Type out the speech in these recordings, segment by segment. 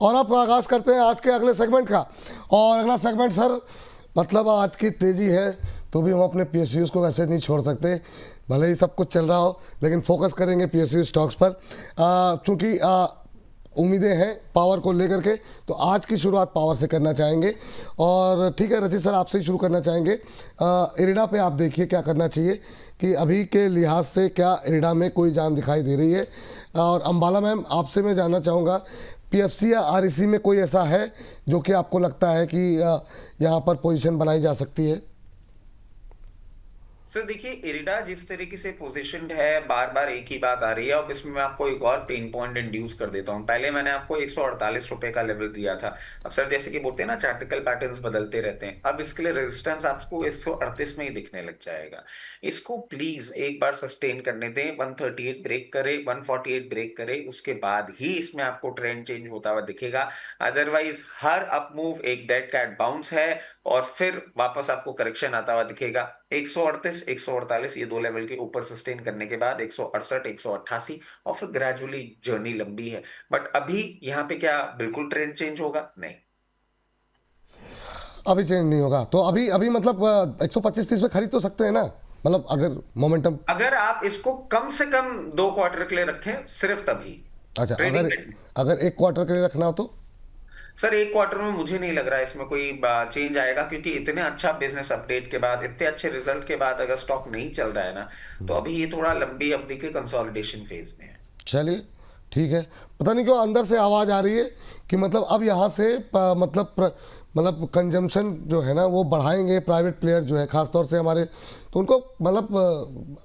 और अब आगाज़ करते हैं आज के अगले सेगमेंट का। और अगला सेगमेंट सर, मतलब आज की तेज़ी है तो भी हम अपने PSUs को ऐसे नहीं छोड़ सकते, भले ही सब कुछ चल रहा हो, लेकिन फोकस करेंगे PSU स्टॉक्स पर, क्योंकि उम्मीदें हैं पावर को लेकर के। तो आज की शुरुआत पावर से करना चाहेंगे। और ठीक है रचित सर, आपसे ही शुरू करना चाहेंगे। इरिडा पे आप देखिए क्या करना चाहिए कि अभी के लिहाज से क्या इरिडा में कोई जान दिखाई दे रही है। और अंबाला मैम, आपसे मैं जानना चाहूँगा PFC या REC में कोई ऐसा है जो कि आपको लगता है कि यहाँ पर पोजीशन बनाई जा सकती है? सर देखिए, इरिडा जिस तरीके से पोजीशनड है, बार बार एक ही बात आ रही है। अब इसमें मैं आपको एक और पेन पॉइंट इंड्यूस कर देता हूँ। पहले मैंने आपको 148 रुपए का लेवल दिया था। अब सर जैसे कि बोलते हैं ना, चार्टिकल पैटर्न्स बदलते रहते हैं। अब इसके लिए रेजिस्टेंस आपको 138 में ही दिखने लग जाएगा। इसको प्लीज एक बार सस्टेन करने दें, 138 ब्रेक करे, 148 ब्रेक करे, उसके बाद ही इसमें आपको ट्रेंड चेंज होता हुआ दिखेगा। अदरवाइज हर अप मूव एक डेड कैट बाउंस है और फिर वापस आपको करेक्शन आता हुआ दिखेगा। 138, 148 ये दो लेवल के ऊपर सस्टेन करने के बाद 168, 188 और फिर ग्रेजुअली जर्नी लंबी है। बट अभी यहाँ पे क्या बिल्कुल ट्रेंड चेंज होगा? नहीं, अभी चेंज नहीं होगा। तो अभी अभी मतलब 125-30 में खरीद तो सकते हैं ना, मतलब अगर मोमेंटम। अगर आप इसको कम से कम 2 क्वार्टर के लिए रखें, सिर्फ तभी अच्छा, ट्रेडिंग। अगर 1 क्वार्टर के लिए रखना हो तो? सर 1 क्वार्टर में मुझे नहीं लग रहा है इसमें कोई चेंज आएगा, क्योंकि इतने अच्छा बिजनेस अपडेट के बाद, इतने अच्छे रिजल्ट के बाद अगर स्टॉक नहीं चल रहा है ना, तो अभी ये थोड़ा लंबी अवधि के कंसोलिडेशन फेज में है। चलिए ठीक है। पता नहीं क्यों अंदर से आवाज़ आ रही है कि मतलब अब यहाँ से मतलब कंजम्पशन जो है ना वो बढ़ाएंगे प्राइवेट प्लेयर जो है, ख़ासतौर से हमारे, तो उनको मतलब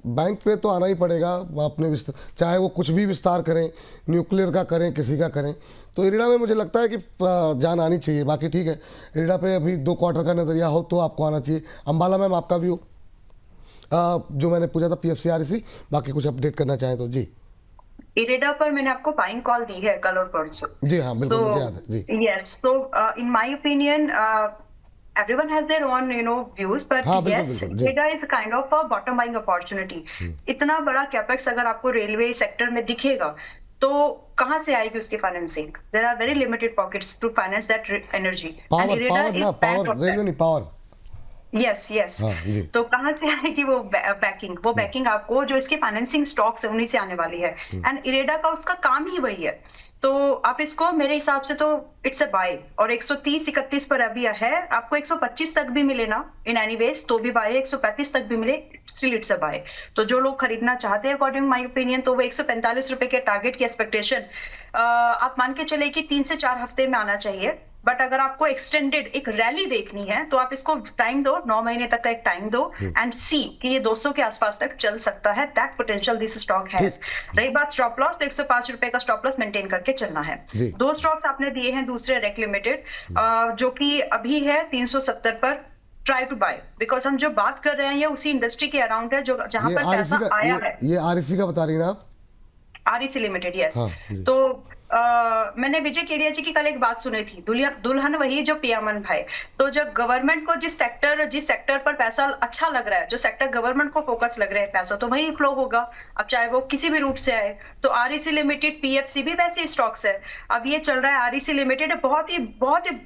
बैंक पे तो आना ही पड़ेगा अपने विस्तार, चाहे वो कुछ भी विस्तार करें, न्यूक्लियर का करें, किसी का करें। तो इरिडा में मुझे लगता है कि जान आनी चाहिए। बाकी ठीक है, इरिडा पे अभी 2 क्वार्टर का नज़रिया हो तो आपको आना चाहिए। अंबाला मैम, आपका व्यू जो मैंने पूछा था PFC REC, बाकी कुछ अपडेट करना चाहें तो जी। इरेडा पर मैंने आपको बाइंग कॉल दी है कल और परसों। जी हाँ, बिल्कुल मुझे याद है जी। Yes, so in my opinion, everyone has their own views, but हाँ बिल्कुल yes, बिल्कुल जी। IREDA is kind of a bottom buying opportunity. इतना बड़ा कैपेक्स अगर आपको रेलवे सेक्टर में दिखेगा तो कहाँ से आएगी उसकी financing? There are very limited pockets to finance that energy. And power IREDA power is ना, backed power on that. Railway नहीं, पावर। Yes yes. हाँ जी। तो कहाँ से आएगी वो बैकिंग? वो बैकिंग आपको जो इसके फाइनेंसिंग स्टॉक्स है उन्हीं से आने वाली है। एंड इरेडा का उसका काम ही वही है। तो आप इसको मेरे हिसाब से तो इट्स अ बाय। और 130-31 पर अभी है, आपको 125 तक भी मिले ना इन एनीवेज तो भी बाय है, 135 तक भी मिले स्टिल इट्स अ बाय। तो जो लोग खरीदना चाहते हैं अकॉर्डिंग माय ओपिनियन, तो वो 145 रुपए के टारगेट की एक्सपेक्टेशन आप मान के चले कि 3 से 4 हफ्ते में आना चाहिए। बट अगर आपको एक्सटेंडेड एक रैली देखनी है तो आप इसको टाइम दो, 9 महीने तक का एक टाइम दो एंड सी कि ये 200 के आसपास तक चल सकता है। That potential this stock has. रही बात स्टॉप लॉस, तो 105 रुपए का स्टॉप लॉस मेंटेन करके चलना है। 2 स्टॉक्स आपने दिए हैं दूसरे रेक लिमिटेड, जो कि अभी है 370 पर। ट्राई टू बाय, बिकॉज हम जो बात कर रहे हैं ये उसी इंडस्ट्री के अराउंड है जो जहां पर पैसा आया है। ये REC का बता रही ना आप? REC limited, yes. हाँ, तो मैंने विजय केडिया जी की कल एक बात सुनी थी, दुल्हन वही जो पियामन भाई। तो जब गवर्नमेंट को जिस सेक्टर पर पैसा अच्छा लग रहा है, जो सेक्टर गवर्नमेंट को फोकस लग रहा है, पैसा तो वही फ्लो होगा। अब चाहे वो किसी भी रूट से आए। तो REC लिमिटेड, PFC भी वैसे स्टॉक्स है। अब ये चल रहा है REC लिमिटेड बहुत ही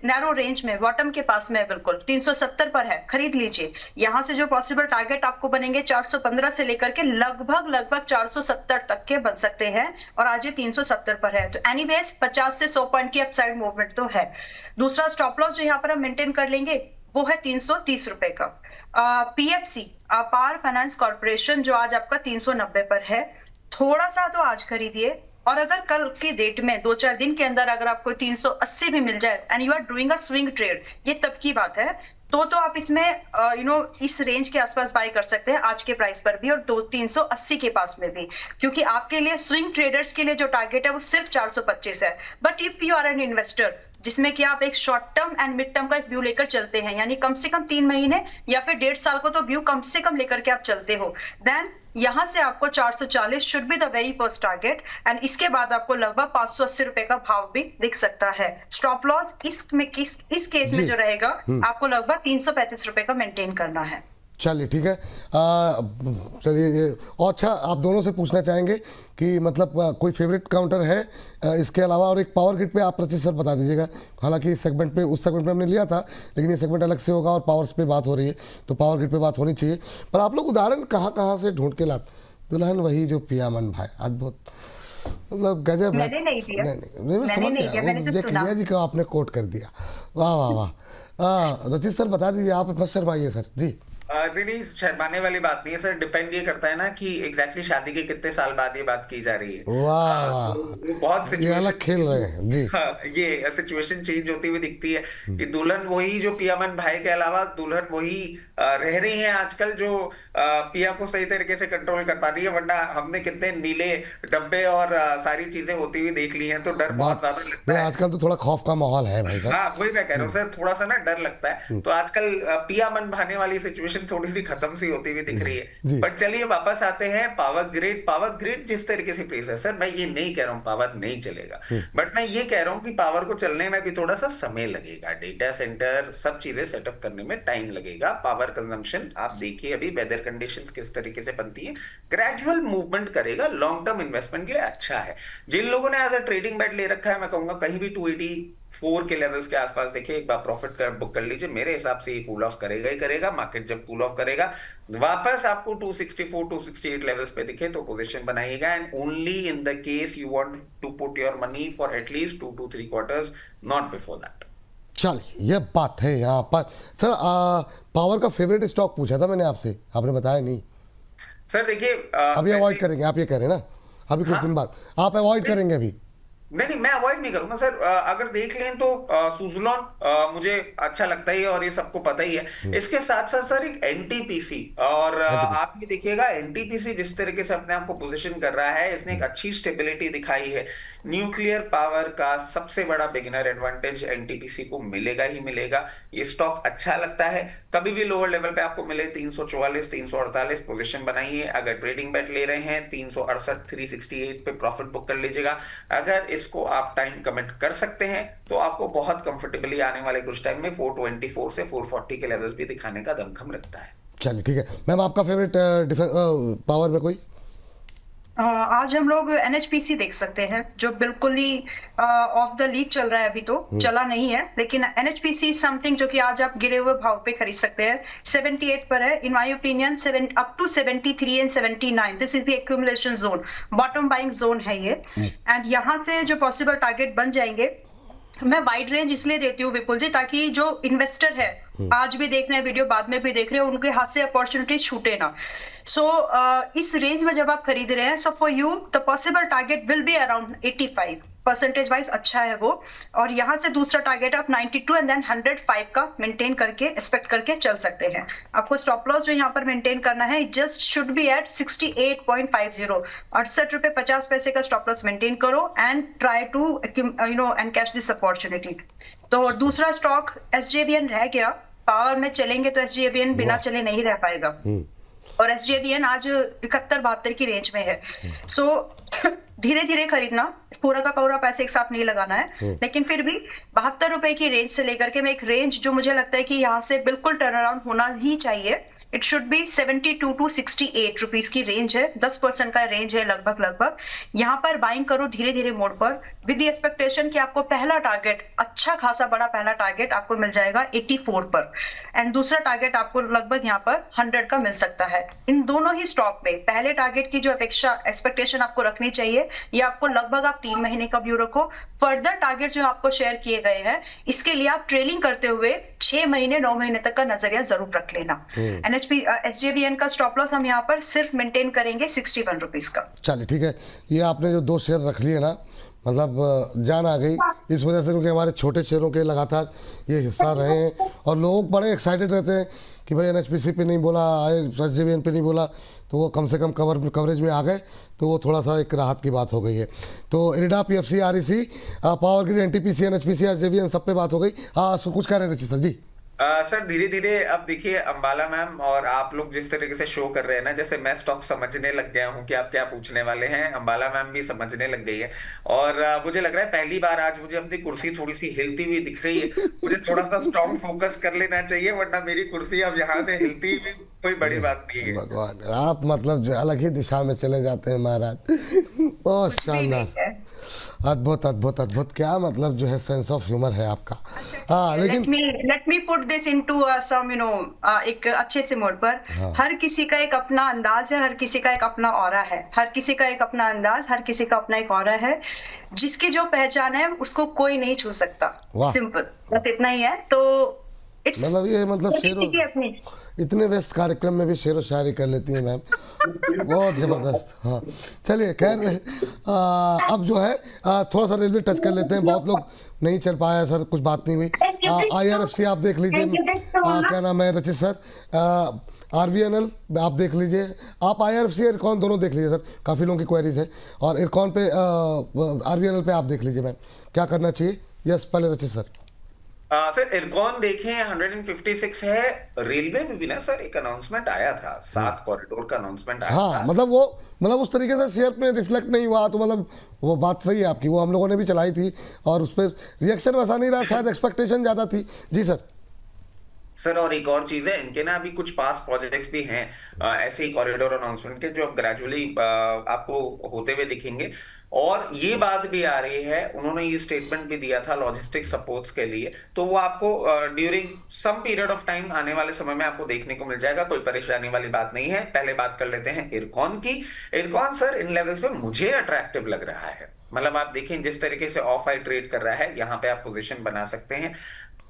नैरो रेंज में, बॉटम के पास में, बिल्कुल 370 पर है, खरीद लीजिए। यहाँ से जो पॉसिबल टारगेट आपको बनेंगे 415 से लेकर के लगभग 470 तक के बन सकते हैं, और आज ये 370 पर है। तो एनीवेज 50 से 100 पॉइंट की अपसाइड मूवमेंट तो है। दूसरा स्टॉप लॉस जो यहाँ पर हम मेंटेन कर लेंगे वो है 330 रुपए का। PFC, पावर फाइनेंस कॉर्पोरेशन, जो आज आपका 390 पर है। थोड़ा सा तो आज खरीदिए, और अगर कल की डेट में 2-4 दिन के अंदर अगर आपको 380 भी मिल जाए and you are doing a swing trade, ये तब की बात है। तो आप इसमें इस रेंज के आसपास बाय कर सकते हैं आज के प्राइस पर भी, और 380 के पास में भी, क्योंकि आपके लिए स्विंग ट्रेडर्स के लिए जो टारगेट है वो सिर्फ 425 है। But if you are an investor जिसमें कि आप एक short term and mid term का एक व्यू लेकर चलते हैं, यानी कम से कम 3 महीने या फिर 1.5 साल को तो व्यू कम से कम लेकर के आप चलते हो, देन यहां से आपको 440 should be the very first target. And इसके बाद आपको लगभग 580 रुपए का भाव भी दिख सकता है। स्टॉप लॉस इस केस में जो रहेगा, आपको लगभग 335 रुपए का मेंटेन करना है। चलिए ठीक है। चलिए और अच्छा, आप दोनों से पूछना चाहेंगे कि मतलब कोई फेवरेट काउंटर है इसके अलावा, और एक पावर ग्रिड पे आप प्रतीक सर बता दीजिएगा। हालांकि इस सेगमेंट पे, उस सेगमेंट पे हमने लिया था, लेकिन ये सेगमेंट अलग से होगा और पावर्स पे बात हो रही है, तो पावर ग्रिड पे बात होनी चाहिए। पर आप लोग उदाहरण कहाँ कहाँ से ढूंढ के लाते? दुल्हन वही जो पियामन भाई, अद्भुत, मतलब गजब है। मैंने नहीं दिया, नहीं, मैं समझ नहीं दिया, गया, मैंने तो ये सुना। कन्हैया जी का आपने कोट कर दिया। वाह वाह वाह। रचित सर बता दीजिए, आप मत शर्माइए सर जी। नहीं, शर्माने वाली बात नहीं है सर। डिपेंड ये करता है ना कि एग्जैक्टली शादी के कितने साल बाद ये बात की जा रही है। वाह तो वो बहुत वाह, ये अलग खेल रहे हैं जी। हाँ, ये सिचुएशन चेंज होती हुई दिखती है कि दुल्हन वही जो पियामन भाई के अलावा दुल्हन वही रह रही है आजकल, जो पिया को सही तरीके से कंट्रोल कर पा रही है। वरना हमने कितने नीले डब्बे और सारी चीजें होती हुई देख ली हैं, तो डर बहुत ज्यादा लगता है। आजकल तो थोड़ा खौफ का माहौल है भाई साहब। हाँ, वही मैं कह रहा हूँ सर, थोड़ा सा ना डर लगता है। तो आजकल पिया मन भाने वाली सिचुएशन थोड़ी सी खत्म सी होती हुई दिख रही जी। है। बट चलिए वापस आते हैं पावर ग्रिड। पावर ग्रिड जिस तरीके से प्लेस है सर, मैं ये नहीं कह रहा हूँ पावर नहीं चलेगा, बट मैं ये कह रहा हूँ कि पावर को चलने में भी थोड़ा सा समय लगेगा। डेटा सेंटर सब चीजें सेटअप करने में टाइम लगेगा। पावर कंजम्पशन आप देखिए अभी वेदर कंडीशंस किस तरीके से बनती है, ग्रेजुअल मूवमेंट करेगा। लॉन्ग टर्म इन्वेस्टमेंट के लिए अच्छा है। जिन लोगों ने एज अ ट्रेडिंग बेट ले रखा है, मैं कहूंगा कहीं भी 284 के लेवल्स के आसपास देखिए, एक बार प्रॉफिट कर बुक कर लीजिए। मेरे हिसाब से ये कूल ऑफ करेगा ही करेगा। मार्केट जब कूल ऑफ करेगा, वापस आपको 264 268 लेवल्स पे दिखे तो पोजीशन बनाइएगा। And only in the case you want to put your money for at least 2 to 3 quarters, not before that. चलिए, ये बात है यहाँ पर। सर पावर का फेवरेट स्टॉक पूछा था मैंने आपसे, आपने बताया नहीं। सर देखिए, अभी अवॉइड करेंगे, आप ये कह रहे हैं ना, अभी कुछ दिन बाद आप अवॉइड करेंगे अभी? नहीं, मैं अवॉइड नहीं करूंगा सर। अगर देख लें तो सुजलॉन मुझे अच्छा लगता ही है और ये सबको पता ही है। इसके साथ साथ सर एक एनटीपीसी, और आप ये देखिएगा एनटीपीसी जिस तरीके से अपने आप को पोजीशन कर रहा है, इसने एक अच्छी स्टेबिलिटी दिखाई है। न्यूक्लियर पावर का सबसे बड़ा बिगिनर एडवांटेज एनटीपीसी को मिलेगा ही मिलेगा। ये स्टॉक अच्छा लगता है। कभी भी लोअर लेवल पे आपको मिले 344 348 पोजीशन बनाइए। अगर ट्रेडिंग बेट ले रहे हैं 368 368 पे प्रॉफिट बुक कर लीजिएगा। अगर इसको आप टाइम कमिट कर सकते हैं तो आपको बहुत कंफर्टेबली आने वाले कुछ टाइम में 424 से 440 के लेवल्स भी दिखाने का दमखम रखता है। चलिए ठीक है। मैम आपका फेवरेट पावर में कोई? आज हम लोग एनएचपीसी देख सकते हैं, जो बिल्कुल ही ऑफ द लीग चल रहा है। अभी तो चला नहीं है, लेकिन एनएचपीसी समथिंग जो कि आज आप गिरे हुए भाव पे खरीद सकते हैं। 78 पर है in my opinion, up to 73 and 79 this is the accumulation zone, bottom buying zone है ये। एंड यहाँ से जो पॉसिबल टारगेट बन जाएंगे, मैं वाइड रेंज इसलिए देती हूँ विपुल जी, ताकि जो इन्वेस्टर है आज भी देख रहे हैं वीडियो, बाद में भी देख रहे हैं, उनके हाथ से अपॉर्चुनिटीज छूटे ना। सो इस रेंज में जब आप खरीद रहे हैं, so for you the possible target will be around 85 percentage wise अच्छा है वो। और यहाँ से दूसरा टारगेट आप 92 एंड देन 105 का मेंटेन करके एक्सपेक्ट करके चल सकते हैं। आपको स्टॉप लॉस जो यहाँ पर मेंटेन करना है, जस्ट शुड बी एट 68.50, 68 रुपए 50 पैसे का स्टॉप लॉस मेंटेन करो and try to and catch this opportunity. तो दूसरा स्टॉक एसजेवीएन रह गया। पावर में चलेंगे तो एसजेवीएन बिना चले नहीं रह पाएगा, और एसजेवीएन आज 71-72 की रेंज में है। सो धीरे धीरे खरीदना, पूरा का पूरा पैसे एक साथ नहीं लगाना है, लेकिन फिर भी 72 रुपए की रेंज से लेकर के मैं एक रेंज जो मुझे लगता है कि यहाँ से बिल्कुल टर्न अराउंड होना ही चाहिए, it should be 72 to 68 rupees की रेंज है। 10% का रेंज है लगभग। यहाँ पर बाइंग करो धीरे धीरे मोड पर, विद द एक्सपेक्टेशन कि आपको पहला टारगेट, अच्छा खासा बड़ा पहला टारगेट आपको मिल जाएगा 84 पर, एंड दूसरा टारगेट आपको लगभग यहाँ पर 100 का मिल सकता है। इन दोनों ही स्टॉक में पहले टारगेट की जो एक्सपेक्टेशन आपको रखनी चाहिए, ये आपको लगभग आप 3 महीने का व्यू रखो। फर्दर टारगेट जो आपको शेयर किए गए हैं, इसके लिए आप ट्रेलिंग करते हुए 6 महीने 9 महीने तक का नजरिया जरूर रख लेना। एसजेवीएन का स्टॉप लॉस हम यहाँ पर सिर्फ मेंटेन करेंगे 61 रुपीज का। चलिए ठीक है। ये आपने जो 2 शेयर रख लिए ना, मतलब जान आ गई इस वजह से, क्योंकि हमारे छोटे शेयरों के लगातार ये हिस्सा रहे हैं और लोग बड़े एक्साइटेड रहते हैं कि भाई एनएचपीसी पे नहीं बोला, एसजेवीएन पे नहीं बोला, तो वो कम से कम कवरेज में आ गए, तो वो थोड़ा सा एक राहत की बात हो गई है। तो इरिडा, पीएफसी, आरईसी, पावर ग्रिड, एनटीपीसी, एनएचपीसी, एसजेवीएन सब पे बात हो गई। कुछ कह रहे थे सर जी? सर धीरे धीरे अब देखिए अंबाला मैम और आप लोग जिस तरीके से शो कर रहे हैं ना, जैसे मैं स्टॉक समझने लग गया हूँ कि आप क्या पूछने वाले हैं, अंबाला मैम भी समझने लग गई है। और मुझे लग रहा है पहली बार आज मुझे अपनी कुर्सी थोड़ी सी हिलती हुई दिख रही है। मुझे थोड़ा सा स्ट्रॉन्ग फोकस कर लेना चाहिए, वरना मेरी कुर्सी अब यहाँ से हिलती हुई कोई बड़ी बात नहीं है। भगवान, आप मतलब जो अलग ही दिशा में चले जाते हैं महाराज। बहुत कुछ भी नहीं शानदार, है। अद्भुत अद्भुत अद्भुत, क्या मतलब जो है सेंस ऑफ ह्यूमर है आपका। हाँ लेकिन let me put this into some एक अच्छे से मोड पर। हाँ हर किसी का एक अपना अंदाज है, हर किसी का एक अपना ऑरा है, हर किसी का एक अपना अंदाज, हर किसी का अपना एक ऑरा है। जिसकी जो पहचान है उसको कोई नहीं छू सकता। वाह, सिंपल, बस इतना ही है। तो इट्स मतलब ये मतलब शेरो, किसी की अपनी। इतने व्यस्त कार्यक्रम में भी शेरो शायरी कर लेती हैं मैम, बहुत ज़बरदस्त। हाँ चलिए खैर, अब जो है थोड़ा सा रेलवे टच कर लेते हैं। बहुत लोग नहीं चल पाया सर, कुछ बात नहीं हुई। IRFC आप देख लीजिए, क्या नाम है रचित सर, RVNL आप देख लीजिए, आप IRFC इरकॉन दोनों देख लीजिए सर, काफ़ी लोगों की क्वेरीज है। और इरकॉन पे RVNL पे आप देख लीजिए मैम, क्या करना चाहिए। यस पहले रचित सर। सर इरकॉन देखें 156 है। रेलवे में भी ना सर एक अनाउंसमेंट आया था, 7 कॉरिडोर का अनाउंसमेंट आया हाँ था। मतलब वो, मतलब उस तरीके से शेयर पे रिफ्लेक्ट नहीं हुआ, तो मतलब वो बात सही है आपकी, वो हम लोगों ने भी चलाई थी और उस पर रिएक्शन वैसा नहीं रहा, शायद एक्सपेक्टेशन ज़्यादा थी। जी सर। सर और एक और चीज है, इनके ना अभी कुछ पास प्रोजेक्ट्स भी हैं ऐसे ही कॉरिडोर अनाउंसमेंट के, जो अब ग्रेजुअली आपको होते हुए दिखेंगे। और ये बात भी आ रही है, उन्होंने ये स्टेटमेंट भी दिया था लॉजिस्टिक सपोर्ट्स के लिए, तो वो आपको during some period of time आने वाले समय में आपको देखने को मिल जाएगा, कोई परेशानी वाली बात नहीं है। पहले बात कर लेते हैं इरकॉन की। इरकॉन सर इन लेवल्स पे मुझे अट्रैक्टिव लग रहा है। मतलब आप देखें जिस तरीके से ऑफ आई ट्रेड कर रहा है, यहाँ पे आप पोजीशन बना सकते हैं।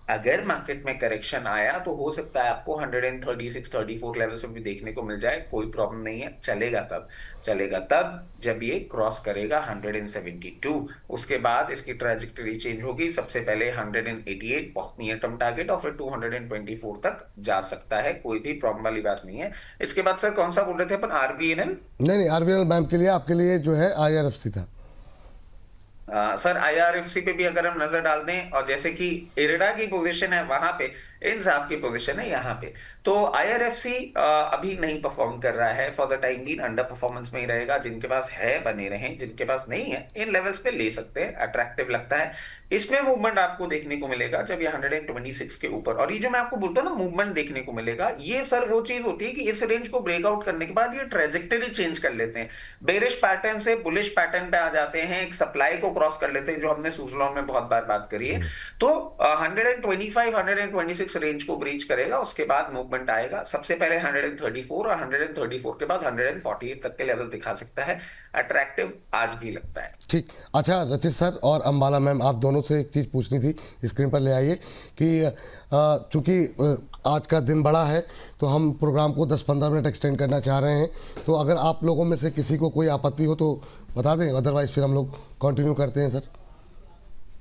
अगर मार्केट में करेक्शन आया तो हो सकता है आपको 136-34 लेवल्स पे भी देखने को मिल जाए, कोई प्रॉब्लम नहीं है। चलेगा कब? चलेगा तब जब ये क्रॉस करेगा 172। उसके बाद इसकी ट्रैजेक्टरी चेंज होगी। सबसे पहले 188 बहुत नियर टर्म टारगेट, और फिर 224 तक जा सकता है, कोई भी प्रॉब्लम वाली बात नहीं है। इसके बाद सर कौन सा बोल रहे थे अपन, RVNL? नहीं RVNL मैम के लिए, आपके लिए जो है IRFC था। सर IRFC पे भी अगर हम नजर डाल दें, और जैसे कि इरडा की पोजीशन है वहां पे, इंसाफ की पोजीशन है यहाँ पे, तो IRFC अभी नहीं परफॉर्म कर रहा है। For the time being under performance में ही रहेगा। जिनके पास है बने रहें, जिनके पास नहीं है इन लेवल्स पे ले सकते हैं, अट्रैक्टिव लगता है। इसमें मूवमेंट आपको देखने को मिलेगा जब ये 126 के ऊपर, और ये जो मैं आपको बोलता हूँ ना मूवमेंट देखने को मिलेगा, ये सर वो चीज होती है कि इस रेंज को ब्रेकआउट करने के बाद ये ट्रेजेक्टरी चेंज कर लेते हैं, बेरिश पैटर्न से बुलिश पैटर्न पे आ जाते हैं, एक सप्लाई को क्रॉस कर लेते हैं, जो हमने सुजलॉन में बहुत बार बात करी है। तो 125-126 रेंज को ब्रीच करेगा, उसके बाद मूवमेंट आएगा। सबसे पहले 134 और 134 के बाद 148 तक के लेवल दिखा सकता है। अट्रैक्टिव आज भी लगता है। ठीक, अच्छा रचित सर और अंबाला मैम, आप दोनों से एक चीज़ पूछनी थी, स्क्रीन पर ले आइए कि चूँकि आज का दिन बड़ा है तो हम प्रोग्राम को 10-15 मिनट एक्सटेंड करना चाह रहे हैं। तो अगर आप लोगों में से किसी को कोई आपत्ति हो तो बता दें, अदरवाइज फिर हम लोग कंटिन्यू करते हैं सर।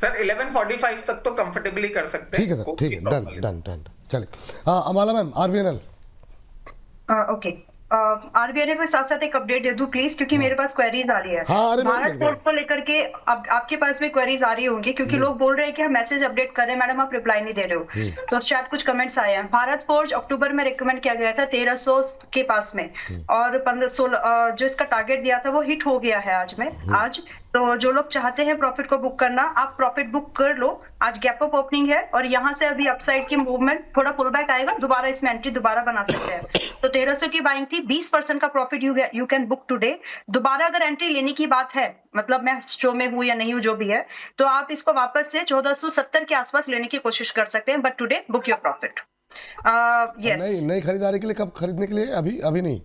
सर 11:45 तक तो कंफर्टेबली कर सकते हैं। ठीक है सर, ठीक है, डन डन डन, चलिए। Ambala ma'am, RVNL। Okay, RBI के साथ साथ एक अपडेट दे दूं प्लीज, क्योंकि मेरे पास क्वेरीज आ रही है। हाँ, अरे भारत बिल्कुल। फोर्ज को लेकर के अब आपके पास भी क्वेरीज आ रही होंगी, क्योंकि लोग बोल रहे हैं कि हम मैसेज अपडेट कर रहे हैं मैडम, आप रिप्लाई नहीं दे रहे हो। तो शायद कुछ कमेंट्स आए हैं। भारत फोर्ज अक्टूबर में रिकमेंड किया गया था 1300 के पास में, और 1516 जो इसका टारगेट दिया था वो हिट हो गया है आज। तो जो लोग चाहते हैं प्रॉफिट को बुक करना, आप प्रॉफिट बुक कर लो। आज गैप अप ओपनिंग है और यहाँ से अभी अपसाइड की मूवमेंट, थोड़ा पुल बैक आएगा, दोबारा इसमें एंट्री दोबारा बना सकते हैं। तो 1300 की बाइंग थी, 20% का profit you can book today. दोबारा अगर एंट्री लेने की बात है, मतलब मैं शो में हूँ या नहीं हूँ जो भी है, तो आप इसको वापस से 1470 के आसपास लेने की कोशिश कर सकते हैं। But today book your profit. Yes, नई खरीदारी के लिए कब खरीदने के लिए? अभी नहीं,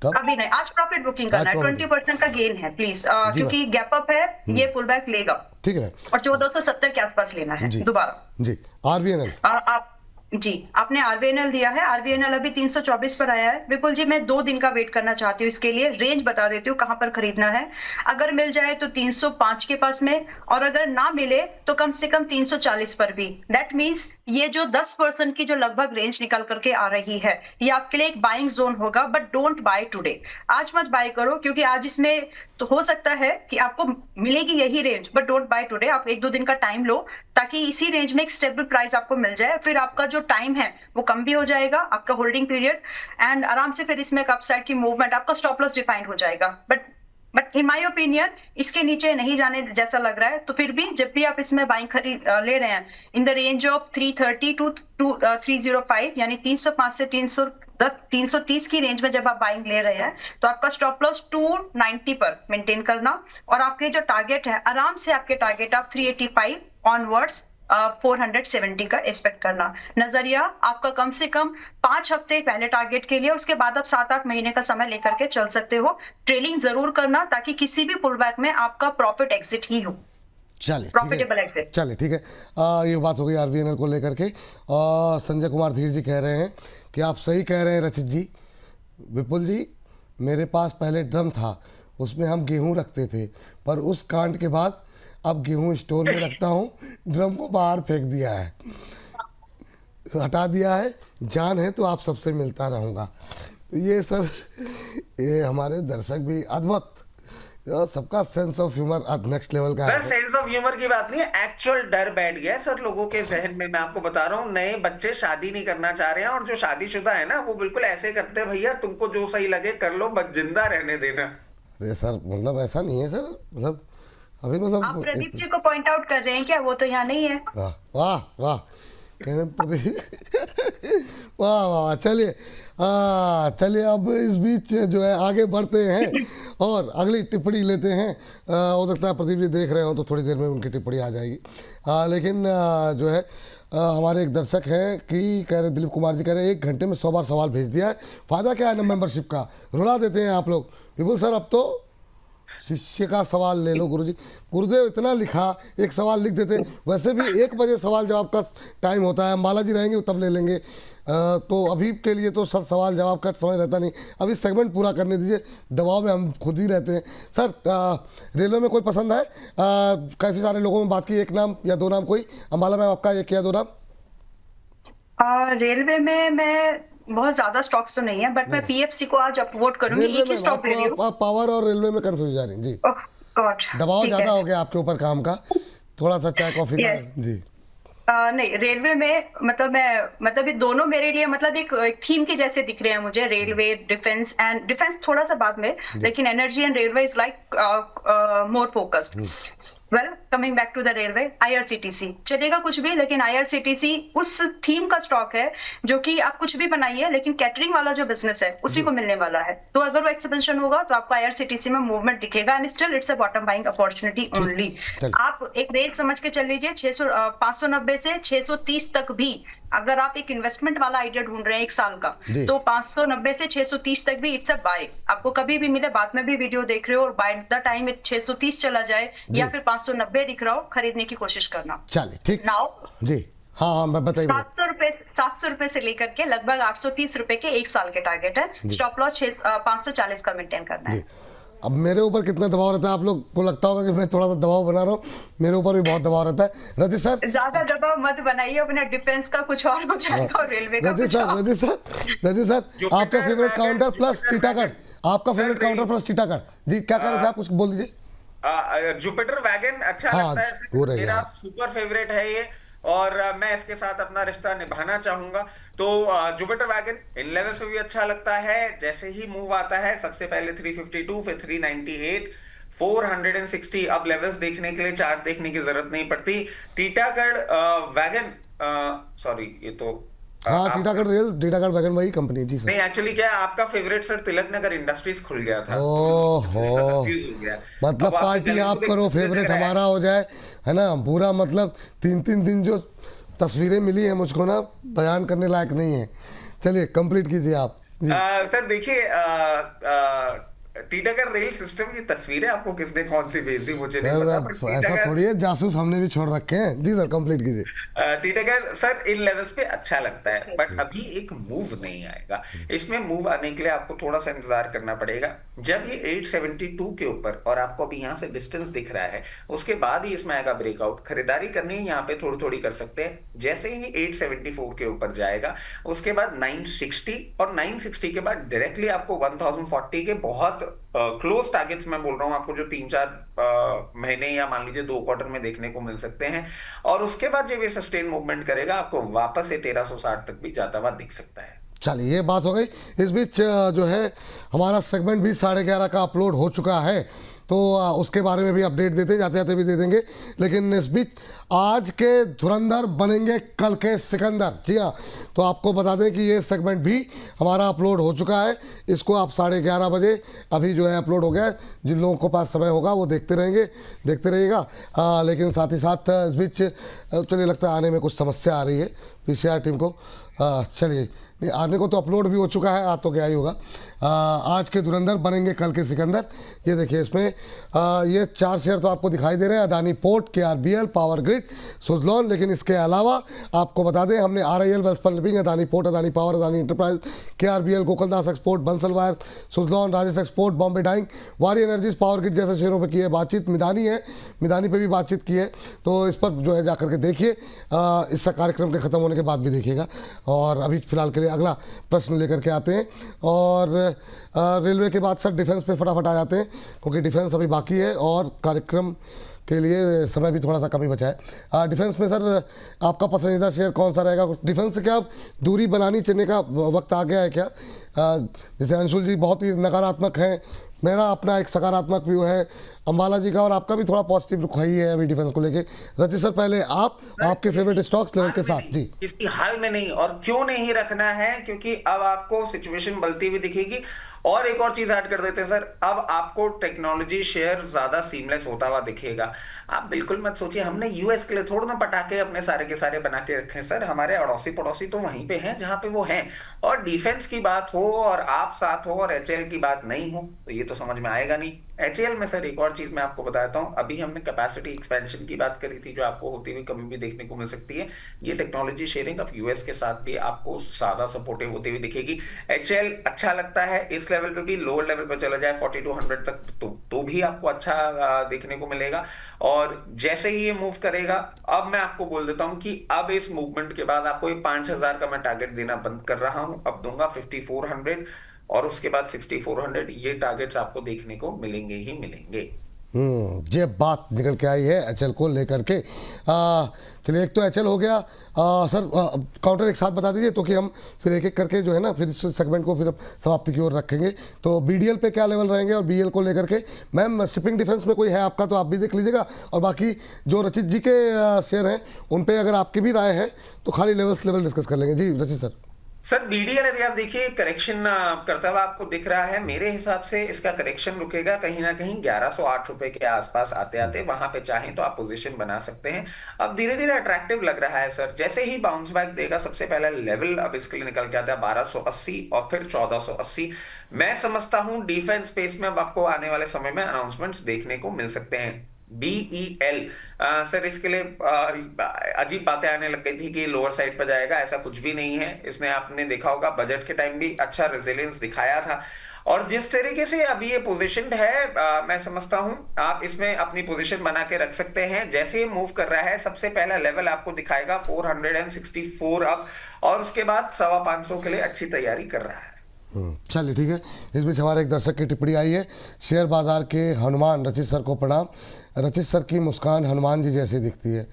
कब? अभी नहीं, आज प्रॉफिट बुकिंग करना है। 20% का गेन है प्लीज, क्योंकि गैप अप है, ये पुल बैक लेगा। ठीक है, और 1470 के आसपास लेना है दोबारा। जी। RVNL आप जी, आपने RVNL दिया है। RVNL अभी 324 पर आया है। विपुल जी, मैं 2 दिन का वेट करना चाहती हूँ, इसके लिए रेंज बता देती हूँ कहां पर खरीदना है। अगर मिल जाए तो 305 के पास में, और अगर ना मिले तो कम से कम 340 पर भी। दैट मींस ये जो 10% की जो लगभग रेंज निकल करके आ रही है, ये आपके लिए एक बाइंग जोन होगा। बट डोंट बाय टुडे, आज मत बाय करो, क्योंकि आज इसमें तो हो सकता है कि आपको मिलेगी यही range, but don't by today. आप 1-2 दिन का टाइम लो, ताकि इसी रेंज में एक स्टेबल प्राइस आपको मिल जाए। फिर आपका जो टाइम है वो कम भी हो जाएगा, आपका होल्डिंग पीरियड, एंड आराम से फिर इसमें एक अपसाइड की मूवमेंट, आपका स्टॉप लॉस डिफाइंड हो जाएगा। But but in my opinion इसके नीचे नहीं जाने जैसा लग रहा है, तो फिर भी जब भी आप इसमें बाइंग खरीद ले रहे हैं in the range of 330 to 305, यानी 305 से 330 की रेंज में जब आप बाइंग ले रहे हैं, तो आपका स्टॉप लॉस 290 पर मेंटेन करना, और आपके जो टारगेट है आराम से आपके टारगेट आप 385 ऑनवर्ड्स 470 का एक्सपेक्ट करना। नजरिया आपका कम से कम 5 हफ्ते पहले टारगेट के लिए, उसके बाद आप 7-8 महीने का समय लेकर के चल सकते हो। ट्रेलिंग जरूर करना ताकि किसी भी पुल बैक में आपका प्रॉफिट एग्जिट ही हो, चलिए प्रॉफिटेबल एग्जिट। चलिए ठीक है। ये बात हो गई आरबीएनएल को लेकर के। और संजय कुमार धीर जी कह रहे हैं कि आप सही कह रहे हैं रचित जी। विपुल जी, मेरे पास पहले ड्रम था, उसमें हम गेहूं रखते थे, पर उस कांड के बाद अब गेहूं स्टोर में रखता हूं, ड्रम को बाहर फेंक दिया है, हटा दिया है। जान है तो आप सबसे मिलता रहूँगा। ये सर, ये हमारे दर्शक भी अद्भुत, सबका sense of humour next level का है। सर सेंस ऑफ ह्यूमर की बात नहीं है, एक्चुअल डर बैठ गया है सर लोगों के जहन में। मैं आपको बता रहा हूँ, नए बच्चे शादी नहीं करना चाह रहे हैं, और जो शादीशुदा है ना वो बिल्कुल ऐसे करते हैं, भैया तुमको जो सही लगे कर लो, बस जिंदा रहने देना। अरे सर, मतलब ऐसा नहीं है सर, मतलब अभी मतलब आप प्रदीप जी को पॉइंट आउट कर रहे हैं क्या? वो तो यहाँ नहीं है। वाह वाह वाह, कहने प्रदीप वाह वाह। चलिए चलिए, अब इस बीच जो है आगे बढ़ते हैं और अगली टिप्पणी लेते हैं। हो सकता है प्रदीप जी देख रहे हो तो थोड़ी देर में उनकी टिप्पणी आ जाएगी। लेकिन जो है हमारे एक दर्शक हैं कि कह रहे, दिलीप कुमार जी कह रहे हैं 1 घंटे में 100 बार सवाल भेज दिया है, फ़ायदा क्या है ना मेंबरशिप का, रुला देते हैं आप लोग। विपुल सर, अब तो शिष्य का सवाल ले लो गुरुजी। गुरुदेव इतना लिखा, एक सवाल लिख देते। वैसे भी 1 बजे सवाल जवाब का टाइम होता है, बाला जी रहेंगे तब ले लेंगे। तो अभी के लिए तो सर सवाल जवाब का समय रहता नहीं, अभी सेगमेंट पूरा करने दीजिए, दबाव में हम खुद ही रहते हैं। सर रेलवे में कोई पसंद है? काफ़ी सारे लोगों में बात की, 1 नाम या 2 नाम कोई? अंबाला में आपका 1 या 2 नाम? रेलवे में मैं बहुत ज्यादा स्टॉक्स तो नहीं है, बट मैं पीएफसी को आज अपवोट करूंगी। एक ही स्टॉक ले रही हूँ। आप पावर और रेलवे में कंफ्यूज जा रही हैं जी। गॉड, दबाव ज्यादा हो गया आपके ऊपर काम का, थोड़ा सा चाय कॉफी का जी। नहीं, रेलवे में मतलब ये दोनों मेरे लिए मतलब एक थीम के जैसे दिख रहे हैं मुझे। रेलवे, डिफेंस थोड़ा सा बाद में, लेकिन energy and railway is like more focused. Well, coming back to the railway, IRCTC चलेगा कुछ भी, लेकिन आईआरसीटीसी उस थीम का स्टॉक है जो कि आप कुछ भी बनाइए, लेकिन कैटरिंग वाला जो बिजनेस है उसी को मिलने वाला है। तो अगर वो एक्सपेंशन होगा तो आपको आईआरसीटीसी में मूवमेंट दिखेगा, and still it's a bottom buying opportunity only. आप एक रेंज समझ के चल लीजिए, 590 से 630 तक भी अगर आप एक इन्वेस्टमेंट वाला आइडिया ढूंढ रहे हैं 1 साल का, तो 590 से 630 तक भी इट्स अ बाय। आपको कभी भी मिले, बाद में भी वीडियो देख रहे हो और बाय द टाइम 630 चला जाए या फिर 590 दिख रहा हो, खरीदने की कोशिश करना। चलिए ठीक नाउ जी। हाँ, मैं बताइए। 700 रुपए से लेकर के लगभग 830 रुपए के 1 साल के टारगेट है। स्टॉप लॉस 540 का मेंटेन करना है। अब मेरे ऊपर कितना दबाव रहता है? आप लोग को लगता होगा कि मैं थोड़ा सा दबाव बना रहा हूँ, मेरे ऊपर भी बहुत दबाव रहता है। रजत सर, ज्यादा दबाव मत बनाइए, अपने डिफेंस का कुछ और हो जाएगा और रेलवे का कुछ और। रजत सर, आपका फेवरेट काउंटर प्लस टीटागढ़, आपका फेवरेट काउंटर प्लस टीटागढ़ जी, क्या कह रहे थे आप? कुछ बोल दीजिए। जुपिटर वैगन अच्छा लगता है, मेरा सुपर फेवरेट है ये, और मैं इसके साथ अपना रिश्ता निभाना चाहूंगा। तो जुपिटर वैगन इन लेवल्स पे भी अच्छा लगता है। जैसे ही मूव आता है, सबसे पहले 352, फिर 398, 460, अब लेवल्स देखने के लिए चार्ट देखने की जरूरत नहीं पड़ती। टीटागढ़ वैगन, सॉरी ये तो हाँ, टीटागढ़ वैगन वही कंपनी जी सर। नहीं, एक्चुअली क्या है, आपका favourite sir Tilak Nagar industries खुल गया था। ओहो, मतलब पार्टी आप करो, फेवरेट हमारा हो जाए, है ना? पूरा मतलब 3-3 दिन जो तस्वीरें मिली हैं मुझको ना, बयान करने लायक नहीं है। चलिए कंप्लीट कीजिए आप जी। सर देखिए, टीटागढ़ रेल सिस्टम की तस्वीरें आपको किसने कौन सी भेज दी मुझे नहीं पता, ऐसा थोड़ी है, जासूस हमने भी छोड़ रखे हैं जी। सर कंप्लीट कीजिए। टीटागढ़ सर इन लेवल्स पे अच्छा लगता है, बट अभी एक मूव नहीं आएगा। इसमें मूव आने के लिए आपको थोड़ा सा इंतजार करना पड़ेगा। जब ये 872 के ऊपर, और आपको अभी यहाँ से डिस्टेंस दिख रहा है, उसके बाद ही इसमें आएगा ब्रेकआउट। खरीदारी करनी है यहाँ पे थोड़ी थोड़ी कर सकते हैं। जैसे ही 874 के ऊपर जाएगा, उसके बाद 960, और 960 के बाद डायरेक्टली आपको 1040 के बहुत क्लोज टारगेट्स मैं बोल रहा हूं आपको, जो 3-4 महीने या मान लीजिए 2 क्वार्टर में देखने को मिल सकते हैं। और उसके बाद जब ये सस्टेन मूवमेंट करेगा, आपको वापस से 1360 तक भी जाता हुआ दिख सकता है। चलिए, ये बात हो गई। इस बीच जो है हमारा सेगमेंट भी 11:30 का अपलोड हो चुका है, तो उसके बारे में भी अपडेट देते, जाते जाते भी दे देंगे। लेकिन इस बीच आज के धुरंधर बनेंगे कल के सिकंदर। जी हाँ, तो आपको बता दें कि ये सेगमेंट भी हमारा अपलोड हो चुका है। इसको आप 11:30 बजे अभी जो है अपलोड हो गया है। जिन लोगों के पास समय होगा वो देखते रहिएगा। लेकिन साथ ही साथ इस बीच चलिए, लगता है आने में कुछ समस्या आ रही है पीसीआर टीम को। चलिए, आने को तो अपलोड भी हो चुका है, आ तो गया ही होगा। आज के धुरंधर बनेंगे कल के सिकंदर। ये देखिए, इसमें ये 4 शेयर तो आपको दिखाई दे रहे हैं, Adani port, KRBL, power grid, Suzlon. लेकिन इसके अलावा आपको बता दें, हमने RIL, Welspun living, Adani port, Adani power, Adani enterprise, KRBL, Gokaldas export, Bansal wire, Suzlon, Rajesh export, Bombay dyeing, Waaree energies, power grid जैसे शेयरों पर की है बातचीत। मिदानी पे भी बातचीत की है, तो इस पर जो है जाकर के देखिए। इस कार्यक्रम के ख़त्म होने के बाद भी देखिएगा। और अभी फिलहाल के लिए अगला प्रश्न लेकर के आते हैं, और रेलवे के बाद सर डिफेंस पे फटाफट आ जाते हैं, क्योंकि डिफेंस अभी बाकी है और कार्यक्रम के लिए समय भी थोड़ा सा कम ही बचा है। डिफेंस में सर आपका पसंदीदा शेयर कौन सा रहेगा? डिफेंस से क्या आप दूरी बनानी चाहिए का वक्त आ गया है क्या? जैसे अंशुल जी बहुत ही नकारात्मक हैं, मेरा अपना एक सकारात्मक व्यू है, अंबाला जी का और आपका भी थोड़ा पॉजिटिव रुख ही है अभी डिफेंस को लेके। रचित सर, पहले आपके फेवरेट स्टॉक्स लेवल के साथ। जी, इसकी हाल में नहीं, और क्यों नहीं रखना है, क्योंकि अब आपको सिचुएशन बदलती हुई दिखेगी। और एक और चीज ऐड कर देते हैं सर, अब आपको टेक्नोलॉजी शेयर ज्यादा सीमलेस होता हुआ दिखेगा। आप बिल्कुल मत सोचिए, हमने यूएस के लिए थोड़ा ना पटाखे अपने सारे के सारे बना के रखे सर। हमारे अड़ोसी पड़ोसी तो वहीं पे हैं जहां पे वो हैं। और डिफेंस की बात हो और आप साथ हो और एचएएल की बात नहीं हो, तो ये तो समझ में आएगा नहीं। एचएएल में सर एक और चीज मैं आपको बताता हूं, अभी हमने कैपेसिटी एक्सपेंशन की बात करी थी, जो आपको होती हुई कभी भी देखने को मिल सकती है। ये टेक्नोलॉजी शेयरिंग अब यूएस के साथ भी आपको ज्यादा सपोर्टिव होती हुई दिखेगी। एचएएल अच्छा लगता है, इस लेवल पे भी, लोअर लेवल पे चला जाए 4200 तक तो भी आपको अच्छा देखने को मिलेगा। और जैसे ही ये मूव करेगा, अब मैं आपको बोल देता हूं कि अब इस मूवमेंट के बाद आपको 5000 का मैं टारगेट देना बंद कर रहा हूं, अब दूंगा 5400 और उसके बाद 6400। ये टारगेट्स आपको देखने को मिलेंगे ही मिलेंगे। ये बात निकल के आई है एचएल को लेकर के। चलिए, एक तो एचएल हो गया। सर काउंटर एक साथ बता दीजिए, तो कि हम फिर एक एक करके जो है ना, फिर इस सेगमेंट को फिर समाप्ति की ओर रखेंगे। तो बीडीएल पे क्या लेवल रहेंगे और बीएल को लेकर के? मैम, शिपिंग डिफेंस में कोई है आपका तो आप भी देख लीजिएगा, और बाकी जो रचित जी के शेयर हैं उन पे अगर आपकी भी राय है तो खाली लेवल डिस्कस कर लेंगे। जी रचित सर। सर बीडीएल अभी आप देखिए करेक्शन करता हुआ आपको दिख रहा है। मेरे हिसाब से इसका करेक्शन रुकेगा कहीं ना कहीं 1108 रुपए के आसपास आते आते, वहां पे चाहें तो आप पोजीशन बना सकते हैं। अब धीरे धीरे अट्रैक्टिव लग रहा है सर, जैसे ही बाउंस बैक देगा। सबसे पहला लेवल अब इसके लिए निकल के आता है 1280 और फिर 1480। मैं समझता हूं डिफेंस स्पेस में अब आपको आने वाले समय में अनाउंसमेंट्स देखने को मिल सकते हैं। BEL सर, इसके लिए अजीब बातें आने लग गई थी कि लोअर साइड पर जाएगा, ऐसा कुछ भी नहीं है। इसने आपने देखा होगा बजट के टाइम भी अच्छा रेजिलियंस दिखाया था, और जिस तरीके से अभी ये पोजीशनड है, मैं समझता हूं आप इसमें अपनी पोजीशन बना के रख सकते हैं। जैसे ये मूव कर रहा है, सबसे पहला लेवल आपको दिखाएगा 464 अप, और उसके बाद 550 के लिए अच्छी तैयारी कर रहा है। चलिए, ठीक है। इस बीच हमारे एक दर्शक की टिप्पणी आई है, शेयर बाजार के हनुमान रचित सर को प्रणाम। रचित सर की मुस्कान हनुमान जी जैसी दिखती है।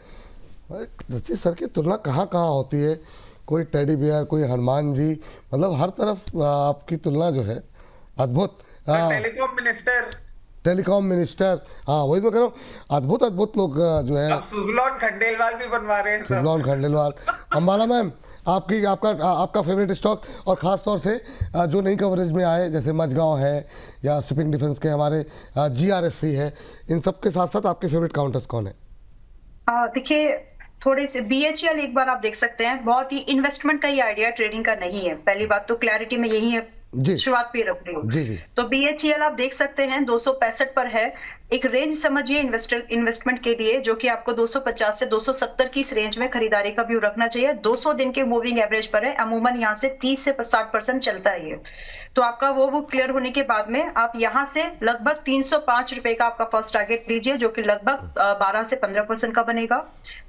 रचित सर की तुलना कहाँ कहाँ होती है, कोई टेडी बियर, कोई हनुमान जी, मतलब हर तरफ आपकी तुलना जो है अद्भुत। टेलीकॉम मिनिस्टर, हाँ वही मैं कह रहा हूँ, अद्भुत लोग जो है। अब सुजलॉन खंडेलवाल भी बनवा रहे हैं। सुजलॉन खंडेलवाल। अंबाला मैम, आपका फेवरेट स्टॉक, और ख़ास तौर से जो नई कवरेज में आए, जैसे मझगांव है या शिपिंग डिफेंस के हमारे GRSC है, इन सब के साथ साथ आपके फेवरेट काउंटर्स कौन है? देखिए, थोड़े से BHEL एक बार आप देख सकते हैं, बहुत ही इन्वेस्टमेंट का ही आइडिया, ट्रेडिंग का नहीं है। पहली बात तो क्लैरिटी में यही है, शुरुआत पे रख रही हूँ। जी। तो BHEL आप देख सकते हैं 265 पर है। एक रेंज समझिए इन्वेस्टमेंट के लिए, जो कि आपको 250 से 270 की इस रेंज में खरीदारी का व्यू रखना चाहिए। 200 दिन के मूविंग एवरेज पर है, अमूमन यहाँ से 30 से 60% चलता है ये। तो आपका वो क्लियर होने के बाद में आप यहाँ से लगभग 305 रुपए का आपका फर्स्ट टारगेट लीजिए, जो कि लगभग 12 से 15% का बनेगा।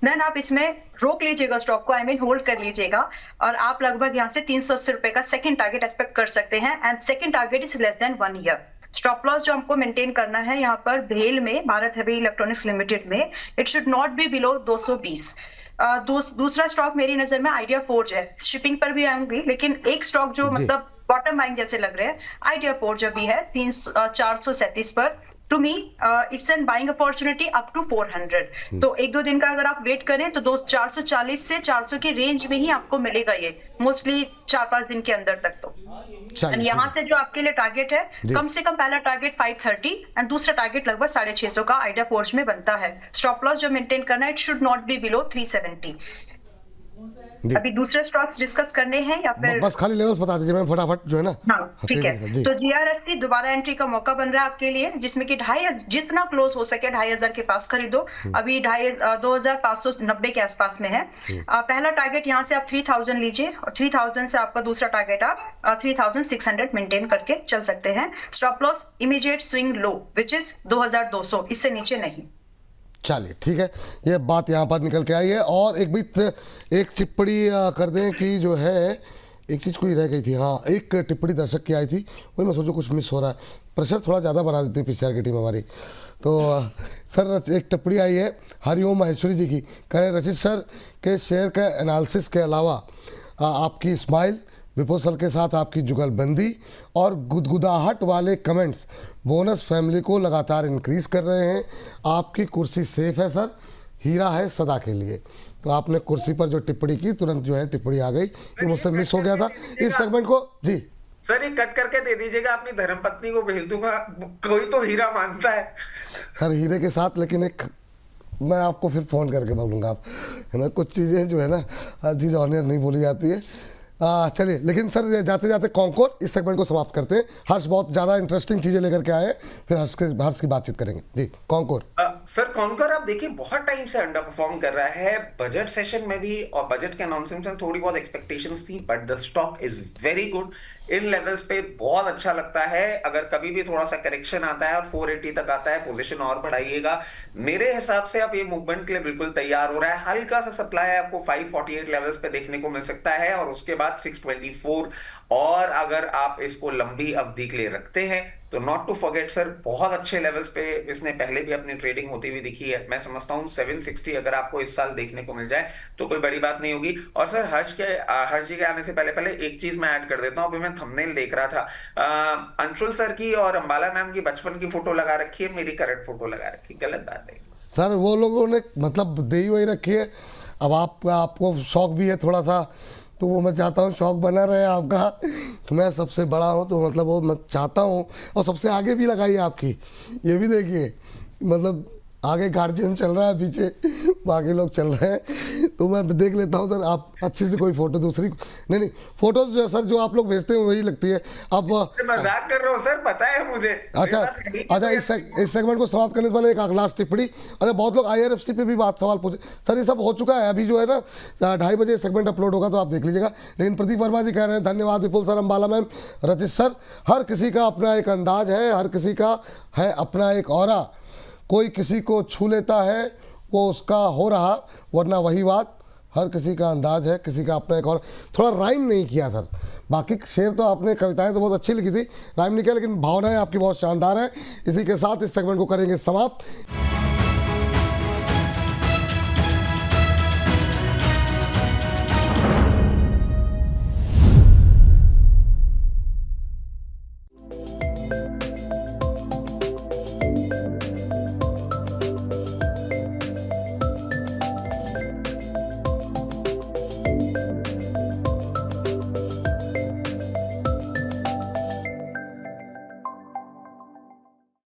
देन आप इसमें रोक लीजिएगा स्टॉक को, होल्ड कर लीजिएगा, और आप लगभग यहाँ से 380 रुपए का सेकंड टारगेट एक्सपेक्ट कर सकते हैं। And second target is less than 1 year. Stop loss जो हमको मेंटेन करना है यहाँ पर भेल में, भारत हेवी इलेक्ट्रॉनिक्स लिमिटेड में, it should not be below 220। दूसरा स्टॉक मेरी नजर में आइडिया फोर्ज है, शिपिंग पर भी आऊंगी, लेकिन एक स्टॉक जो जी। मतलब बॉटम लाइन जैसे लग रहे हैं, आइडिया फोर्ज अभी है 437 पर। To me it's an buying opportunity up to 400। तो एक दो दिन का अगर आप वेट करें तो 440 से 400 की रेंज में ही आपको मिलेगा ये, मोस्टली 4-5 दिन के अंदर तक। तो चलिए यहाँ से जो आपके लिए टारगेट है, जी। कम से कम पहला टारगेट 530 एंड दूसरा टारगेट लगभग 650 का आइडिया फोर्ज में बनता है। स्टॉप लॉस जो मेंटेन करना है, it should not be below 370। जी। अभी दूसरे स्टॉक्स डिस्कस करने हैं या फिर बस खाली लेवल्स बता दीजिए मैम फटाफट जो है ना। हाँ ठीक है। जी। तो GR80 दोबारा एंट्री का मौका बन रहा है आपके लिए, जिसमें कि 2,500 जितना क्लोज हो सके 2,500 के पास खरीदो। अभी 2,590 के आसपास में है। पहला टारगेट यहाँ से आप 3,000 लीजिए और 3,000 से आपका दूसरा टारगेट आप 3,600 मेंटेन करके चल सकते हैं। Stop loss immediate swing low which is 2,200, इससे नीचे नहीं। चलिए ठीक है, ये बात यहाँ पर निकल के आई है। और एक टिप्पणी कर दें कि जो है एक चीज़ कोई रह गई थी। हाँ, एक टिप्पणी दर्शक की आई थी, वही मैं सोचूं कुछ मिस हो रहा है। प्रेशर थोड़ा ज़्यादा बना देती है PCR की टीम हमारी। तो सर एक टिप्पणी आई है हरिओम माहेश्वरी जी की, कह रहे रचित सर के शेयर का एनालिसिस के अलावा आपकी स्माइल, विपुल सर के साथ आपकी जुगलबंदी और गुदगुदाहट वाले कमेंट्स बोनस फैमिली को लगातार इंक्रीज कर रहे हैं। आपकी कुर्सी सेफ है सर, हीरा है सदा के लिए। तो आपने कुर्सी पर जो टिप्पणी की, तुरंत जो है टिप्पणी आ गई, ये मुझसे मिस हो गया था इस सेगमेंट को। जी सर, ये कट करके दे दीजिएगा, अपनी धर्मपत्नी को भेज दूंगा, कोई तो हीरा मानता है। सर हीरे के साथ, लेकिन एक मैं आपको फिर फ़ोन करके बोलूँगा, आप है ना, कुछ चीज़ें जो है ना, हर चीज़ ऑनर नहीं बोली जाती है। चलिए, लेकिन सर जाते जाते कॉन्कोर इस सेगमेंट को समाप्त करते हैं। हर्ष बहुत ज़्यादा इंटरेस्टिंग चीज़ें लेकर के आए हैं, फिर हर्ष की बातचीत करेंगे। जी कॉन्कोर। सर कॉन्कर आप देखिए बहुत टाइम से अंडर परफॉर्म कर रहा है। बजट सेशन में भी और बजट के अनाउंसमेंट में थोड़ी बहुत एक्सपेक्टेशंस थी, but the stock is very good. In levels पे बहुत अच्छा लगता है। अगर कभी भी थोड़ा सा करेक्शन आता है और 480 तक आता है, पोजीशन और बढ़ाइएगा। मेरे हिसाब से आप ये मूवमेंट के लिए बिल्कुल तैयार हो रहा है। हल्का सा सप्लाई आपको 548 लेवल्स पे देखने को मिल सकता है और उसके बाद 624। और अगर आप इसको लंबी अवधि के लिए रखते हैं तो नॉट टू फॉरगेट सर, बहुत अच्छे लेवल्स पे इसने पहले भी अपनी ट्रेडिंग होती हुई दिखी है। मैं समझता हूँ 760 अगर आपको इस साल देखने को मिल जाए तो कोई बड़ी बात नहीं होगी। और सर हर्ष जी के आने से पहले एक चीज मैं ऐड कर देता हूँ। अभी मैं थंबनेल देख रहा था, अंशुल सर की और अंबाला मैम की बचपन की फोटो लगा रखी है, मेरी करंट फोटो लगा रखी है, गलत बात है सर? वो लोगों ने मतलब दे ही वही रखी है। अब आपको शौक भी है थोड़ा सा, तो वो मैं चाहता हूँ शौक बना रहे आपका। मैं सबसे बड़ा हूँ तो मतलब वो मैं चाहता हूँ, और सबसे आगे भी लगाई है आपकी, ये भी देखिए। मतलब आगे गार्जियन चल रहा है, पीछे बाकी लोग चल रहे हैं, तो मैं देख लेता हूँ सर। आप अच्छी सी कोई फोटो दूसरी नहीं फोटोज जो सर जो आप लोग भेजते हैं वही लगती है। आप मजाक कर रहे हो सर, पता है मुझे। अच्छा इस सेगमेंट को समाप्त करने से पहले एक लास्ट टिप्पणी। अच्छा, बहुत लोग IRFC पे भी सवाल पूछे। सर ये सब हो चुका है, अभी जो है ना 2:30 बजे सेगमेंट अपलोड होगा तो आप देख लीजिएगा। लेकिन प्रदीप वर्मा जी कह रहे हैं धन्यवाद विपुल सर, अंबाला मैम, रचित सर। हर किसी का अपना एक अंदाज है, हर किसी का है अपना एक ऑरा। कोई किसी को छू लेता है वो उसका हो रहा, वरना वही बात। हर किसी का अंदाज है, किसी का अपना एक और। थोड़ा राइम नहीं किया सर, बाकी शेर तो आपने, कविताएं तो बहुत अच्छी लिखी थी, राइम नहीं किया, लेकिन भावनाएं आपकी बहुत शानदार है। इसी के साथ इस सेगमेंट को करेंगे समाप्त।